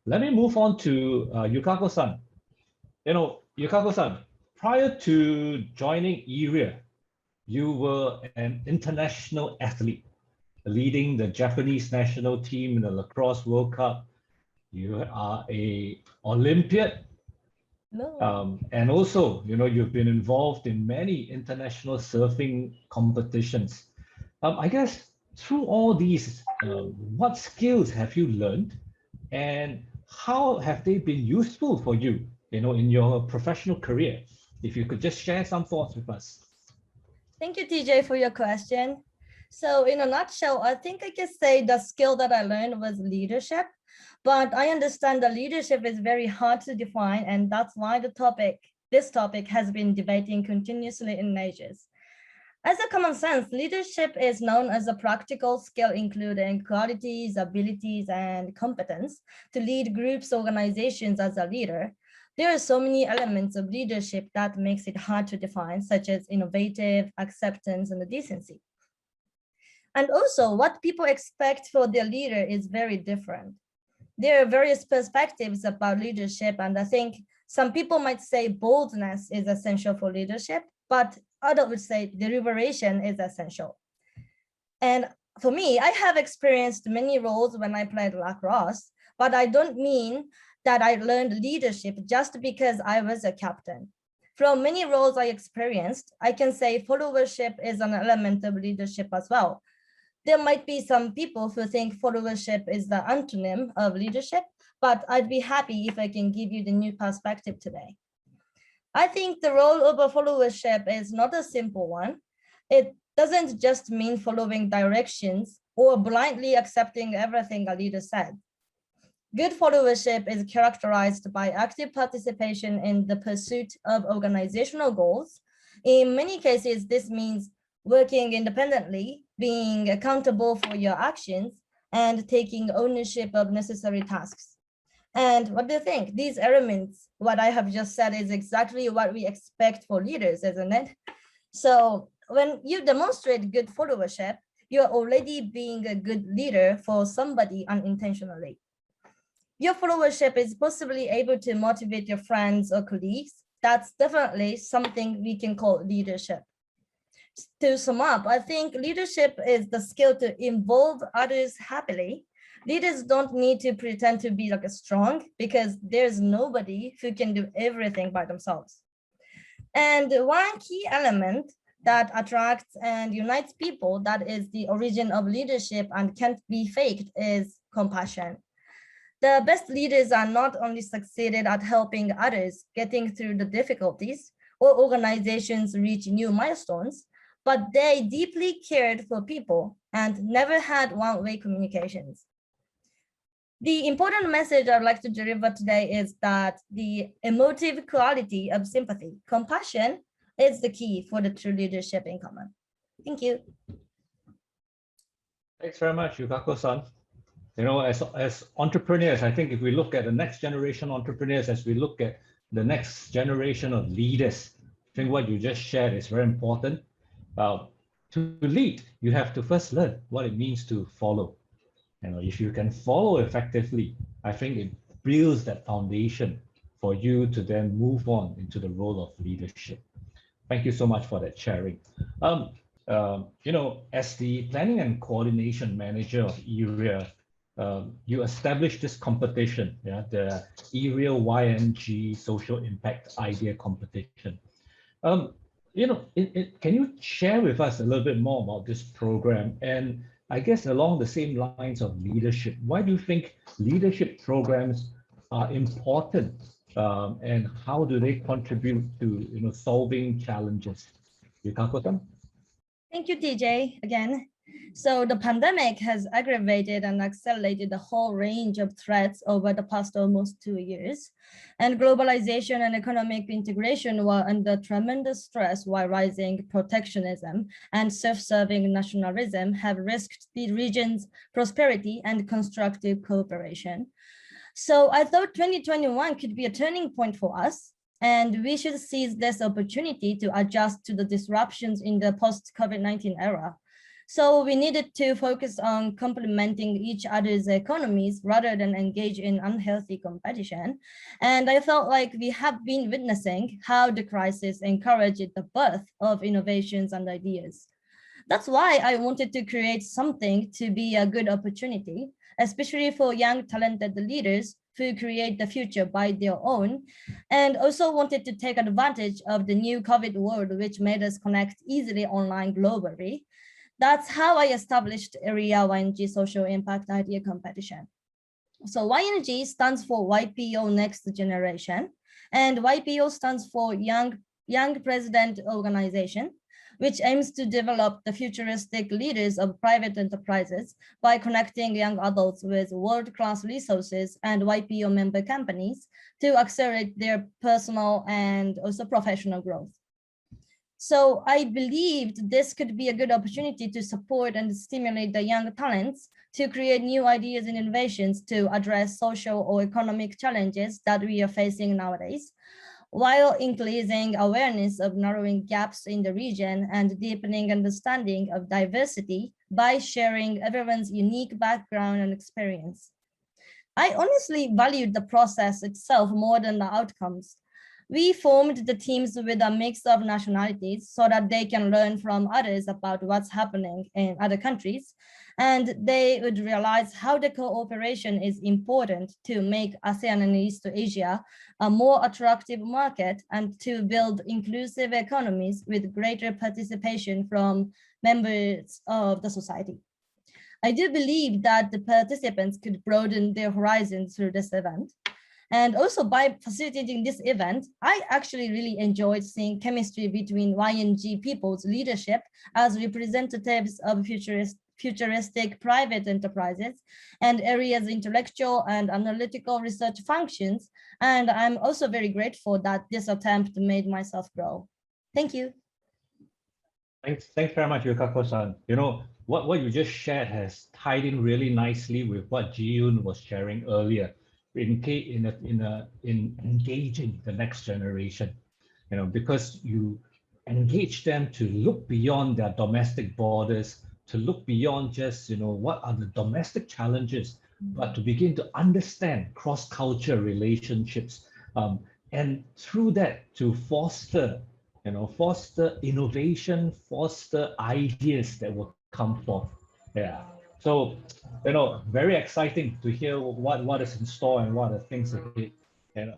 Let me move on to Yukako-san. Yukako-san, prior to joining ERIA, you were an international athlete, leading the Japanese national team in the Lacrosse World Cup. You are an Olympiad. No. And also, you've been involved in many international surfing competitions. I guess through all these, what skills have you learned and how have they been useful for you, in your professional career? If you could just share some thoughts with us. Thank you, TJ, for your question. So in a nutshell, I think I can say the skill that I learned was leadership, but I understand that leadership is very hard to define, and that's why this topic has been debating continuously in ages. As a common sense, leadership is known as a practical skill including qualities, abilities, and competence to lead groups, organizations as a leader. There are so many elements of leadership that makes it hard to define, such as innovative, acceptance, and decency. And also, what people expect for their leader is very different. There are various perspectives about leadership, and I think some people might say boldness is essential for leadership, but others would say deliberation is essential. And for me, I have experienced many roles when I played lacrosse, but I don't mean that I learned leadership just because I was a captain. From many roles I experienced, I can say followership is an element of leadership as well. There might be some people who think followership is the antonym of leadership, but I'd be happy if I can give you the new perspective today. I think the role of a followership is not a simple one. It doesn't just mean following directions or blindly accepting everything a leader said. Good followership is characterized by active participation in the pursuit of organizational goals. In many cases, this means working independently, being accountable for your actions, and taking ownership of necessary tasks. And what do you think? These elements, what I have just said, is exactly what we expect for leaders, isn't it? So when you demonstrate good followership, you're already being a good leader for somebody unintentionally. Your followership is possibly able to motivate your friends or colleagues. That's definitely something we can call leadership. To sum up, I think leadership is the skill to involve others happily. Leaders don't need to pretend to be strong because there's nobody who can do everything by themselves. And one key element that attracts and unites people, that is the origin of leadership and can't be faked, is compassion. The best leaders are not only succeeded at helping others getting through the difficulties or organizations reach new milestones, but they deeply cared for people and never had one-way communications. The important message I'd like to deliver today is that the emotive quality of sympathy, compassion, is the key for the true leadership in common. Thank you. Thanks very much, Yukako-san. As entrepreneurs, I think if we look at the next generation entrepreneurs, as we look at the next generation of leaders, I think what you just shared is very important. To lead, you have to first learn what it means to follow. If you can follow effectively, I think it builds that foundation for you to then move on into the role of leadership. Thank you so much for that sharing. As the planning and coordination manager of ERIA, you established this competition, the ERIA YNG Social Impact Idea Competition. Can you share with us a little bit more about this program? And I guess along the same lines of leadership, why do you think leadership programs are important, and how do they contribute to solving challenges? Yukako-san? Thank you, TJ, again. So the pandemic has aggravated and accelerated a whole range of threats over the past almost 2 years. And globalization and economic integration were under tremendous stress, while rising protectionism and self-serving nationalism have risked the region's prosperity and constructive cooperation. So I thought 2021 could be a turning point for us, and we should seize this opportunity to adjust to the disruptions in the post-COVID-19 era. So we needed to focus on complementing each other's economies rather than engage in unhealthy competition. And I felt like we have been witnessing how the crisis encouraged the birth of innovations and ideas. That's why I wanted to create something to be a good opportunity, especially for young talented leaders who create the future by their own, and also wanted to take advantage of the new COVID world, which made us connect easily online globally. That's how I established ERIA YNG Social Impact Idea Competition. So YNG stands for YPO Next Generation, and YPO stands for Young President Organization, which aims to develop the futuristic leaders of private enterprises by connecting young adults with world-class resources and YPO member companies to accelerate their personal and also professional growth. So I believed this could be a good opportunity to support and stimulate the young talents to create new ideas and innovations to address social or economic challenges that we are facing nowadays, while increasing awareness of narrowing gaps in the region and deepening understanding of diversity by sharing everyone's unique background and experience. I honestly valued the process itself more than the outcomes. We formed the teams with a mix of nationalities so that they can learn from others about what's happening in other countries, and they would realize how the cooperation is important to make ASEAN and East Asia a more attractive market and to build inclusive economies with greater participation from members of the society. I do believe that the participants could broaden their horizons through this event. And also by facilitating this event, I actually really enjoyed seeing chemistry between YNG people's leadership as representatives of futuristic private enterprises and ERIA's intellectual and analytical research functions. And I'm also very grateful that this attempt made myself grow. Thank you. Thanks very much, Yukako-san. You know, what you just shared has tied in really nicely with what Ji-Yoon was sharing earlier in engaging the next generation, you know, because you engage them to look beyond their domestic borders, to look beyond just, you know, what are the domestic challenges, but to begin to understand cross-cultural relationships, and through that to foster innovation, foster ideas that will come forth. Yeah. So, you know, very exciting to hear what is in store and what are things ahead. And